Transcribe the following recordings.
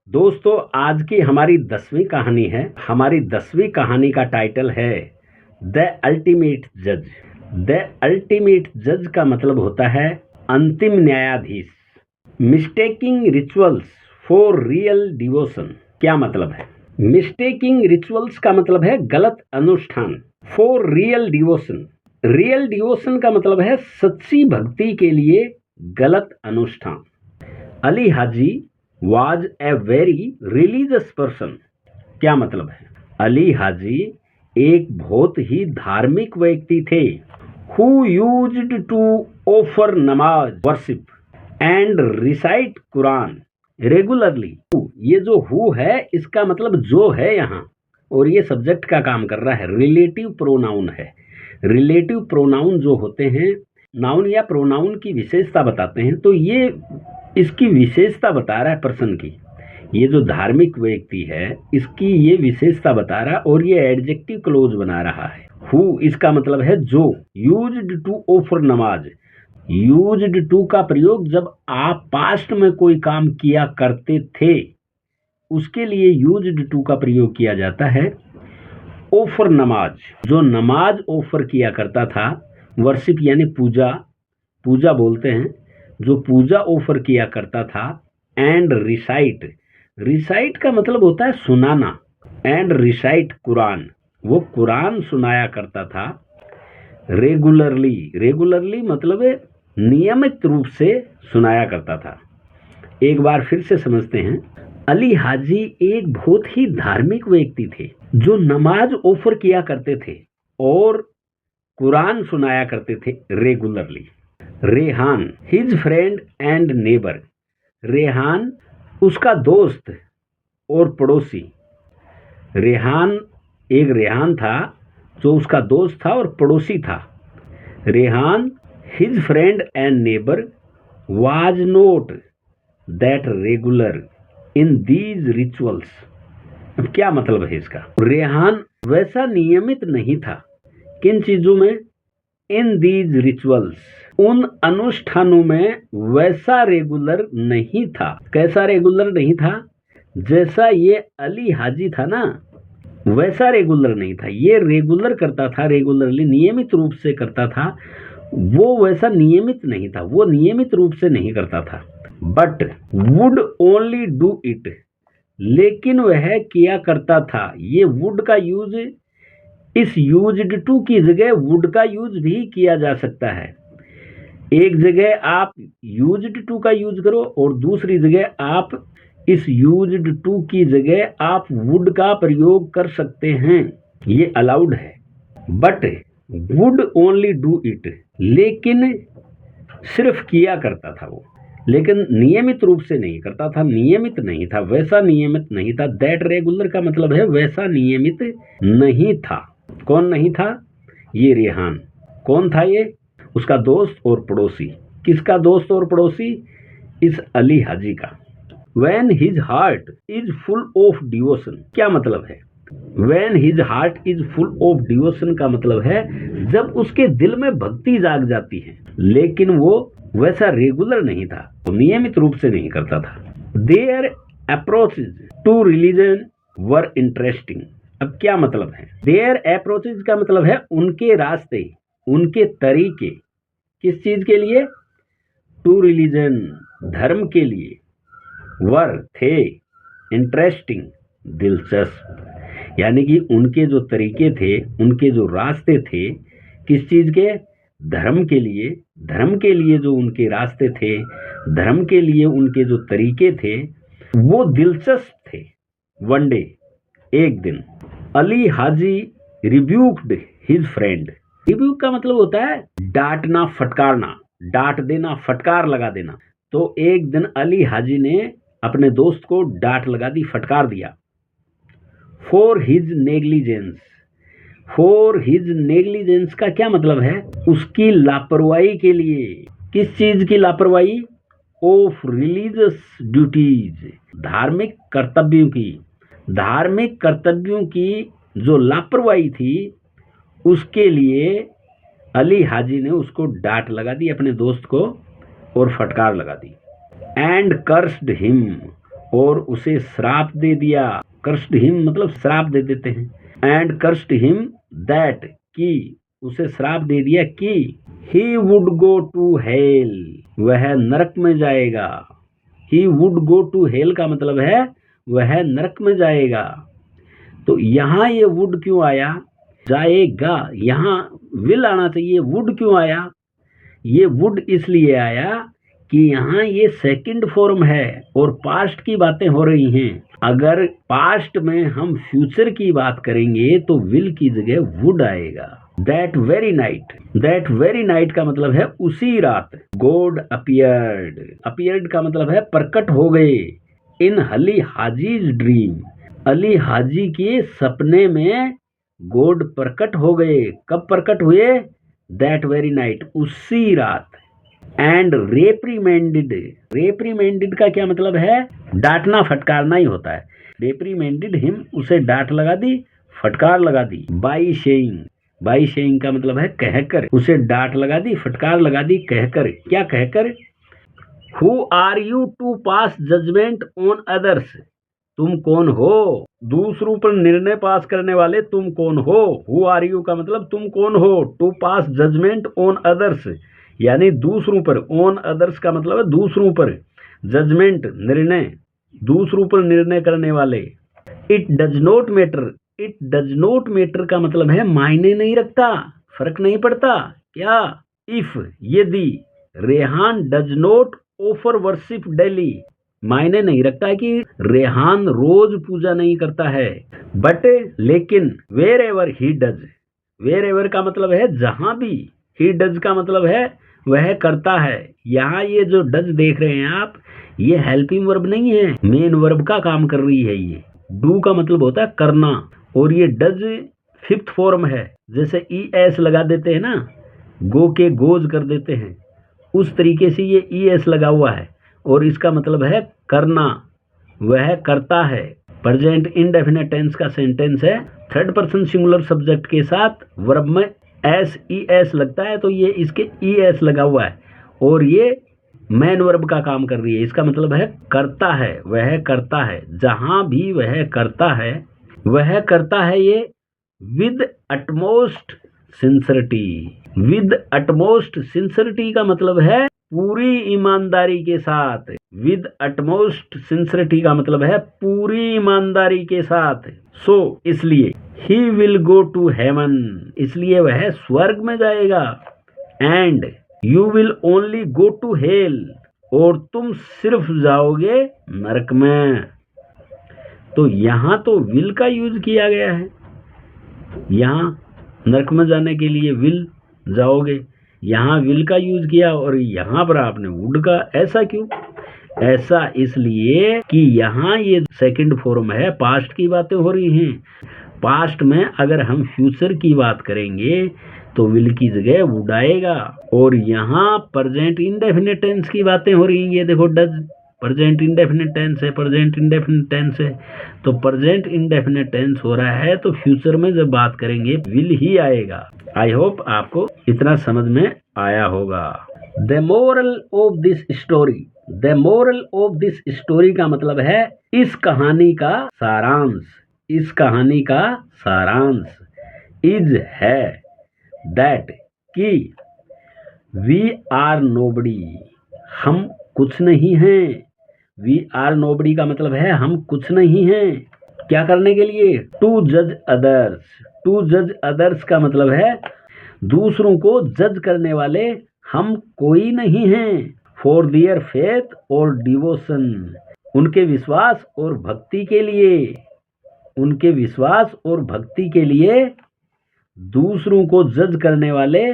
दोस्तों, आज की हमारी 10वीं कहानी है। हमारी 10वीं कहानी का टाइटल है द अल्टीमेट जज। द अल्टीमेट जज का मतलब होता है अंतिम न्यायाधीश। Mistaking rituals for real devotion. क्या मतलब है? मिस्टेकिंग रिचुअल्स का मतलब है गलत अनुष्ठान। For real devotion, real devotion का मतलब है सच्ची भक्ति के लिए गलत अनुष्ठान। अली हाजी was a very religious person। क्या मतलब है? अली हाजी एक बहुत ही धार्मिक व्यक्ति थे। Who used to offer नमाज, worship and recite Quran regularly. ये जो हु है इसका मतलब जो है यहाँ, और ये सब्जेक्ट का काम कर रहा है। रिलेटिव प्रोनाउन है। रिलेटिव प्रोनाउन जो होते हैं नाउन या प्रोनाउन की विशेषता बताते हैं, तो ये इसकी विशेषता बता रहा है पर्सन की। ये जो धार्मिक व्यक्ति है इसकी ये विशेषता बता रहा है, और ये एडजेक्टिव क्लोज बना रहा है। हु इसका मतलब है जो। यूज्ड टू ऑफर नमाज। यूज्ड टू का प्रयोग जब आप पास्ट में कोई काम किया करते थे उसके लिए यूज्ड टू का प्रयोग किया जाता है। ऑफर नमाज, जो नमाज ऑफर किया करता था। वर्शिप यानी पूजा, पूजा बोलते हैं, जो पूजा ऑफर किया करता था। एंड रिसाइट, रिसाइट का मतलब होता है सुनाना। एंड रिसाइट कुरान, वो कुरान सुनाया करता था। रेगुलरली, रेगुलरली मतलब नियमित रूप से सुनाया करता था। एक बार फिर से समझते हैं। अली हाजी एक बहुत ही धार्मिक व्यक्ति थे जो नमाज ऑफर किया करते थे और कुरान सुनाया करते थे regularly. Rehan his friend and neighbour. Rehan उसका दोस्त और पड़ोसी। रेहान एक रेहान था जो उसका दोस्त था और पड़ोसी था। Rehan his friend and neighbour was note that regular in these rituals. अब क्या मतलब है इसका? रेहान वैसा नियमित नहीं था किन चीजों में? इन दीज रिचुअल्स, उन अनुष्ठानों में वैसा रेगुलर नहीं था। कैसा रेगुलर नहीं था? जैसा ये अली हाजी था ना, वैसा रेगुलर नहीं था। ये रेगुलर करता था, रेगुलरली नियमित रूप से करता था। वो वैसा नियमित नहीं था, वो नियमित रूप से नहीं करता था। But would only do it, लेकिन वह किया करता था। ये वुड का यूज, इस यूज्ड टू की जगह वुड का यूज भी किया जा सकता है। एक जगह आप यूज्ड टू का यूज करो और दूसरी जगह आप इस यूज्ड टू की जगह आप वुड का प्रयोग कर सकते हैं, ये अलाउड है। But would only do it, लेकिन सिर्फ किया करता था वो, लेकिन नियमित रूप से नहीं करता था। नियमित नहीं था, वैसा नियमित नहीं था। दैट रेगुलर का मतलब है वैसा नियमित नहीं था। कौन नहीं था? ये रेहान। कौन था ये? उसका दोस्त और पड़ोसी। किसका दोस्त और पड़ोसी? इस अली हाजी का। When his heart is full of devotion, क्या मतलब है? When his heart is full of devotion का मतलब है जब उसके दिल में भक्ति जाग जाती है, लेकिन वो वैसा रेगुलर नहीं था, वो नियमित रूप से नहीं करता था। Their approaches to religion were interesting। अब क्या मतलब है? Their approaches का मतलब है उनके रास्ते, उनके तरीके। किस चीज के लिए? टू रिलीजन, धर्म के लिए। वर थे, इंटरेस्टिंग दिलचस्प, यानी कि उनके जो तरीके थे, उनके जो रास्ते थे, किस चीज के? धर्म के लिए। धर्म के लिए जो उनके रास्ते थे, धर्म के लिए उनके जो तरीके थे, वो दिलचस्प थे। वन डे, एक दिन, अली हाजी रिब्यूक्ड हिज फ्रेंड। रिब्यूक का मतलब होता है डांटना, फटकारना, डांट देना, फटकार लगा देना। तो एक दिन अली हाजी ने अपने दोस्त को डांट लगा दी, फटकार दिया। For his negligence. For his negligence का क्या मतलब है? उसकी लापरवाही के लिए। किस चीज की लापरवाही? ऑफ रिलीजियस ड्यूटीज, धार्मिक कर्तव्यों की। धार्मिक कर्तव्यों की जो लापरवाही थी उसके लिए अली हाजी ने उसको डांट लगा दी, अपने दोस्त को, और फटकार लगा दी। एंड कर्स्ड हिम, और उसे श्राप दे दिया। कर्स्ड हिम मतलब श्राप दे देते हैं। एंड कर्स्ड हिम दैट कि उसे श्राप दे दिया कि he would go to hell वह नरक में जाएगा। He would go to hell का मतलब है वह नरक में जाएगा। तो यहाँ ये वुड क्यों आया? जाएगा, यहाँ विल आना चाहिए, वुड क्यों आया? ये वुड इसलिए आया कि यहाँ ये सेकंड फॉर्म है और पास्ट की बातें हो रही हैं। अगर पास्ट में हम फ्यूचर की बात करेंगे तो विल की जगह वुड आएगा। That very night, that very night का मतलब है उसी रात। गॉड अपीयर्ड, अपीयर्ड का मतलब है प्रकट हो गए। इन अली हाजीज ड्रीम, अली हाजी के सपने में गॉड प्रकट हो गए। कब प्रकट हुए? दैट वेरी नाइट, उसी रात। एंड रेप्रीमेंडेड, रेप्रीमेंडेड का क्या मतलब है? डांटना फटकारना ही होता है। रेप्रीमेंडेड हिम, उसे डांट लगा दी, फटकार लगा दी। बाई सेइंग, बाई सेइंग का मतलब है कहकर, उसे डांट लगा दी, फटकार लगा दी कहकर। क्या कहकर? Who are you to pass judgment on others, तुम कौन हो दूसरों पर निर्णय पास करने वाले, तुम कौन हो? हु आर यू का मतलब तुम कौन हो। To pass judgment on others यानी दूसरों पर। ऑन अदर्स का मतलब है दूसरों पर। जजमेंट निर्णय, दूसरों पर निर्णय करने वाले। It does not matter, it does not matter का मतलब है मायने नहीं रखता, फर्क नहीं पड़ता। क्या? इफ, यदि Rehan does not offer worship daily, मायने नहीं रखता है कि रेहान रोज पूजा नहीं करता है। बट लेकिन wherever he does, wherever का मतलब है जहां भी, ही डज का मतलब है वह करता है। यहाँ ये जो डज देख रहे हैं आप, ये हेल्पिंग वर्ब नहीं है, मेन वर्ब का काम कर रही है। ये डू का मतलब होता है करना, और ये डज फिफ्थ फॉर्म है। जैसे ई एस लगा देते हैं ना, गो के गोज कर देते हैं, उस तरीके से ये ई एस लगा हुआ है और इसका मतलब है करना, वह करता है। प्रेजेंट इंडेफिनिट टेंस का सेंटेंस है, थर्ड पर्सन सिंगुलर सब्जेक्ट के साथ वर्ब में एस ई एस लगता है, तो ये इसके ई एस लगा हुआ है और ये मेन वर्ब का काम कर रही है। इसका मतलब है करता है, वह करता है, जहां भी वह करता है, वह करता है ये with utmost sincerity. With utmost sincerity का मतलब है पूरी ईमानदारी के साथ। विद अटमोस्ट सिंसियरिटी का मतलब है पूरी ईमानदारी के साथ। सो इसलिए he will go to heaven, इसलिए वह स्वर्ग में जाएगा। And you will only go to hell, और तुम सिर्फ जाओगे नरक में। तो यहां तो विल का यूज किया गया है, यहाँ नरक में जाने के लिए विल जाओगे, यहाँ विल का यूज किया और यहाँ पर आपने वुड का। ऐसा क्यों? ऐसा इसलिए कि यहाँ ये सेकंड फॉर्म है, पास्ट की बातें हो रही हैं। पास्ट में अगर हम फ्यूचर की बात करेंगे तो विल की जगह वुड आएगा, और यहाँ प्रेजेंट इंडेफिनिट टेंस की बातें हो रही हैं। ये देखो डज प्रेजेंट इंडेफिनिट टेंस है, प्रेजेंट इंडेफिनिट टेंस है, तो प्रेजेंट इंडेफिनिट टेंस हो रहा है, तो फ्यूचर में जब बात करेंगे विल ही आएगा। आई होप आपको इतना समझ में आया होगा। The moral of this story, the moral of this story का मतलब है इस कहानी का सारांश, इस कहानी का सारांश इज है दैट कि वी आर नोबडी, हम कुछ नहीं हैं। वी आर नोबडी का मतलब है हम कुछ नहीं हैं। क्या करने के लिए? टू जज अदर्स, टू जज अदर्स का मतलब है दूसरों को जज करने वाले हम कोई नहीं हैं। फॉर दियर फेथ और डिवोशन, उनके विश्वास और भक्ति के लिए, उनके विश्वास और भक्ति के लिए दूसरों को जज करने वाले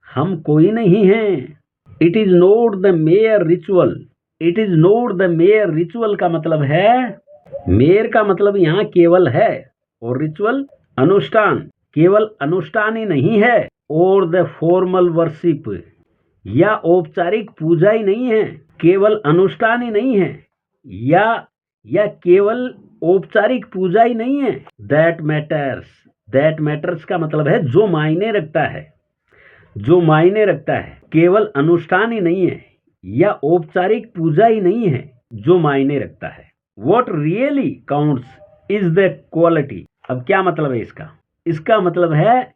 हम कोई नहीं हैं। It is not the mayor ritual, it is not the mayor ritual का मतलब है, मेयर का मतलब यहाँ केवल है, और रिचुअल अनुष्ठान, केवल अनुष्ठान ही नहीं है, और द फॉर्मल वर्शिप, या औपचारिक पूजा ही नहीं है, केवल अनुष्ठान ही नहीं है, या केवल औपचारिक पूजा ही नहीं है। दैट मैटर्स, दैट मैटर्स का मतलब है जो मायने रखता है, जो मायने रखता है, केवल अनुष्ठान ही नहीं है या औपचारिक पूजा ही नहीं है, जो मायने रखता है। What really counts is the quality. अब क्या मतलब है इसका? इसका मतलब है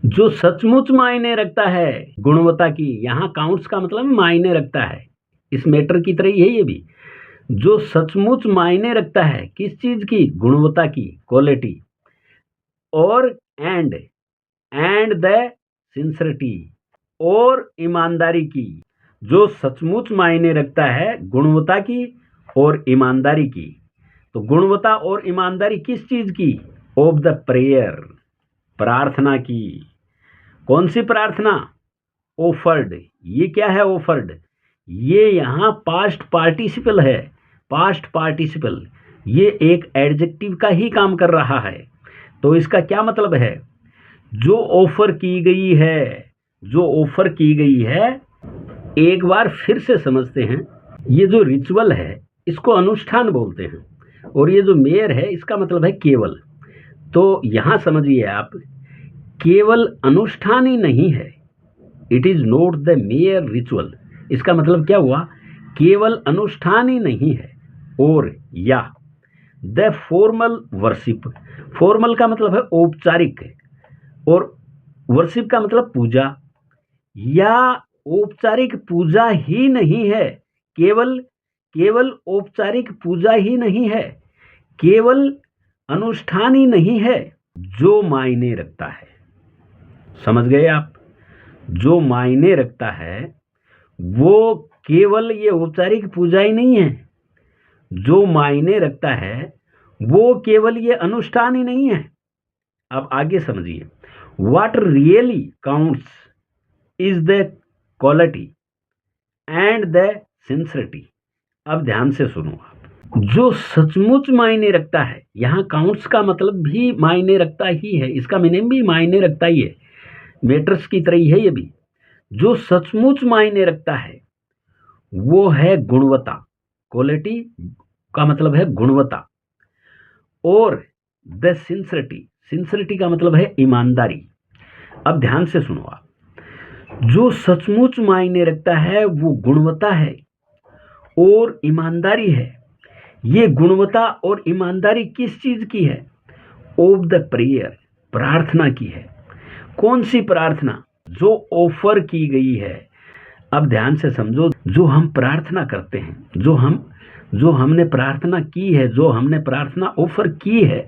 जो सचमुच मायने रखता है गुणवत्ता की। यहाँ काउंट्स का मतलब मायने रखता है, इस मैटर की तरह ही है ये भी। जो सचमुच मायने रखता है किस चीज की? गुणवत्ता की, क्वालिटी। और एंड द सिंसियरिटी, और ईमानदारी की। जो सचमुच मायने रखता है गुणवत्ता की और ईमानदारी की। तो गुणवत्ता और ईमानदारी किस चीज की? ऑफ द प्रेयर, प्रार्थना की। कौन सी प्रार्थना? ऑफर्ड। ये क्या है ऑफर्ड? ये यहाँ पास्ट पार्टिसिपल है। पास्ट पार्टिसिपल ये एक एडजेक्टिव का ही काम कर रहा है। तो इसका क्या मतलब है? जो ऑफर की गई है, जो ऑफर की गई है। एक बार फिर से समझते हैं। ये जो रिचुअल है इसको अनुष्ठान बोलते हैं, और ये जो मेयर है इसका मतलब है केवल। तो यहाँ समझिए आप, केवल अनुष्ठान ही नहीं है, it is not the mayor ritual. इसका मतलब क्या हुआ? केवल अनुष्ठान ही नहीं है, और या द फॉर्मल वर्शिप। फॉर्मल का मतलब है औपचारिक, और वर्शिप का मतलब पूजा। या औपचारिक पूजा ही नहीं है, केवल केवल औपचारिक पूजा ही नहीं है, केवल अनुष्ठान ही नहीं है, जो मायने रखता है। समझ गए आप? जो मायने रखता है वो केवल ये औपचारिक पूजा ही नहीं है। जो मायने रखता है वो केवल ये अनुष्ठान ही नहीं है। अब आगे समझिए, what really counts is the quality and the sincerity. अब ध्यान से सुनो आप, जो सचमुच मायने रखता है, यहाँ काउंट्स का मतलब भी मायने रखता ही है, इसका मीनिंग भी मायने रखता ही है, मैटर्स की तरह ही है ये भी। जो सचमुच मायने रखता है वो है गुणवत्ता। क्वालिटी का मतलब है गुणवत्ता, और द सिंसियरिटी, सिंसियरिटी का मतलब है ईमानदारी। अब ध्यान से सुनो आप, जो सचमुच मायने रखता है वो गुणवत्ता है और ईमानदारी है। ये गुणवत्ता और ईमानदारी किस चीज की है? ऑफ द प्रेयर, प्रार्थना की है। कौन सी प्रार्थना? जो ऑफर की गई है। अब ध्यान से समझो, जो हम प्रार्थना करते हैं, जो हमने प्रार्थना की है, जो हमने प्रार्थना ऑफर की है,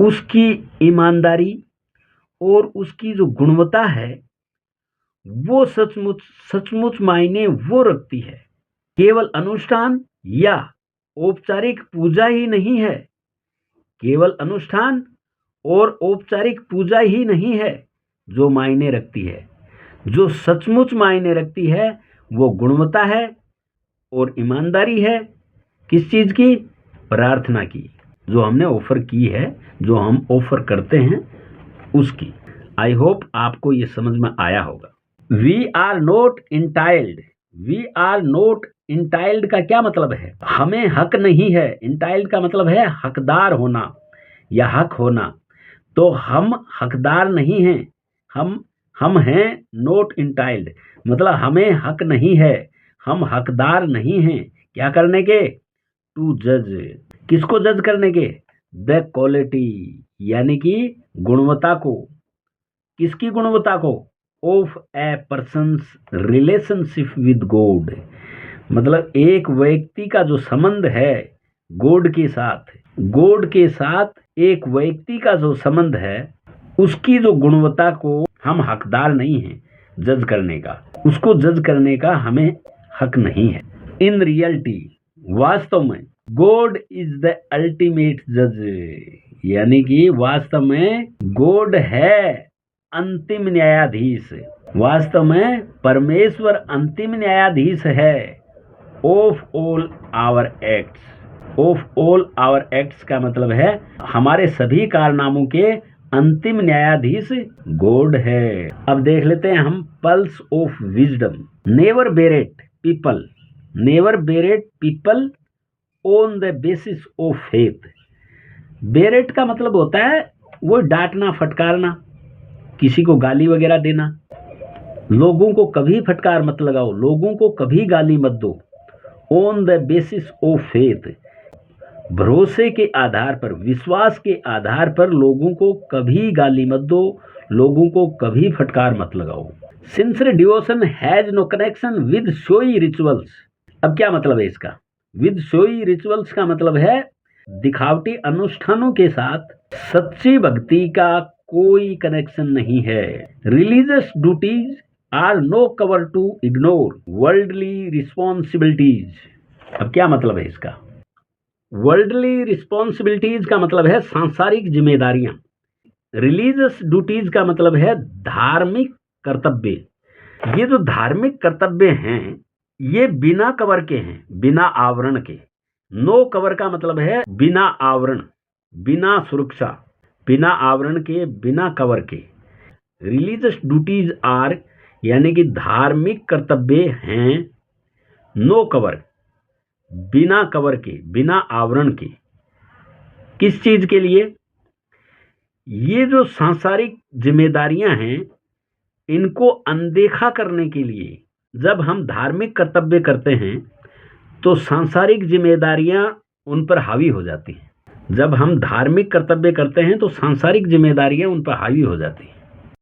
उसकी ईमानदारी और उसकी जो गुणवत्ता है वो सचमुच सचमुच मायने वो रखती है। केवल अनुष्ठान या औपचारिक पूजा ही नहीं है, केवल अनुष्ठान और औपचारिक पूजा ही नहीं है जो मायने रखती है। जो सचमुच मायने रखती है वो गुणवत्ता है और ईमानदारी है। किस चीज की? प्रार्थना की, जो हमने ऑफर की है, जो हम ऑफर करते हैं उसकी। आई होप आपको ये समझ में आया होगा। We are not entitled. We are not entitled का क्या मतलब है? हमें हक नहीं है। इंटाइल्ड का मतलब है हकदार होना या हक होना। तो हम हकदार नहीं हैं, हम हैं नॉट इंटाइल्ड, मतलब हमें हक नहीं है, हम हकदार नहीं हैं क्या करने के? टू जज। किसको जज करने के? द क्वालिटी, यानी कि गुणवत्ता को। किसकी गुणवत्ता को? Of A persons relationship with God. मतलब एक व्यक्ति का जो संबंध है गॉड के साथ, गॉड के साथ एक व्यक्ति का जो संबंध है उसकी जो गुणवत्ता को हम हकदार नहीं हैं जज करने का, उसको जज करने का हमें हक नहीं है। इन रियलिटी, वास्तव में, गॉड इज द अल्टीमेट जज, यानी कि वास्तव में गॉड है अंतिम न्यायाधीश। वास्तव में परमेश्वर अंतिम न्यायाधीश है of all our acts. Of all our acts का मतलब है हमारे सभी कारनामों के अंतिम न्यायाधीश गॉड है। अब देख लेते हैं हम pulse of wisdom. Never बेरेट people, never बेरेट people on the basis of faith. बेरेट का मतलब होता है वो डांटना, फटकारना, किसी को गाली वगैरह देना। लोगों को कभी फटकार मत लगाओ, लोगों को कभी गाली मत दो। On the basis of faith, भरोसे के आधार पर, विश्वास के आधार पर लोगों को कभी गाली मत दो, लोगों को कभी फटकार मत लगाओ। Sincere devotion has no connection with showy rituals. अब क्या मतलब है इसका? विद शोई रिचुअल्स का मतलब है दिखावटी अनुष्ठानों के साथ सच्ची भक्ति का कोई कनेक्शन नहीं है। Religious duties are no cover to ignore worldly responsibilities. अब क्या मतलब है इसका? वर्ल्डली रिस्पॉन्सिबिलिटीज का मतलब है सांसारिक जिम्मेदारियां। रिलीजियस ड्यूटीज का मतलब है धार्मिक कर्तव्य। ये जो धार्मिक कर्तव्य हैं ये बिना कवर के हैं, बिना आवरण के। नो कवर का मतलब है बिना आवरण, बिना सुरक्षा, बिना आवरण के, बिना कवर के। रिलीजियस ड्यूटीज आर यानी कि धार्मिक कर्तव्य हैं नो कवर, बिना कवर के, बिना आवरण के। किस चीज के लिए? ये जो सांसारिक जिम्मेदारियां हैं इनको अनदेखा करने के लिए जब हम धार्मिक कर्तव्य करते हैं तो सांसारिक जिम्मेदारियां उन पर हावी हो जाती हैं। जब हम धार्मिक कर्तव्य करते हैं तो सांसारिक जिम्मेदारियां उन पर हावी हो जाती हैं।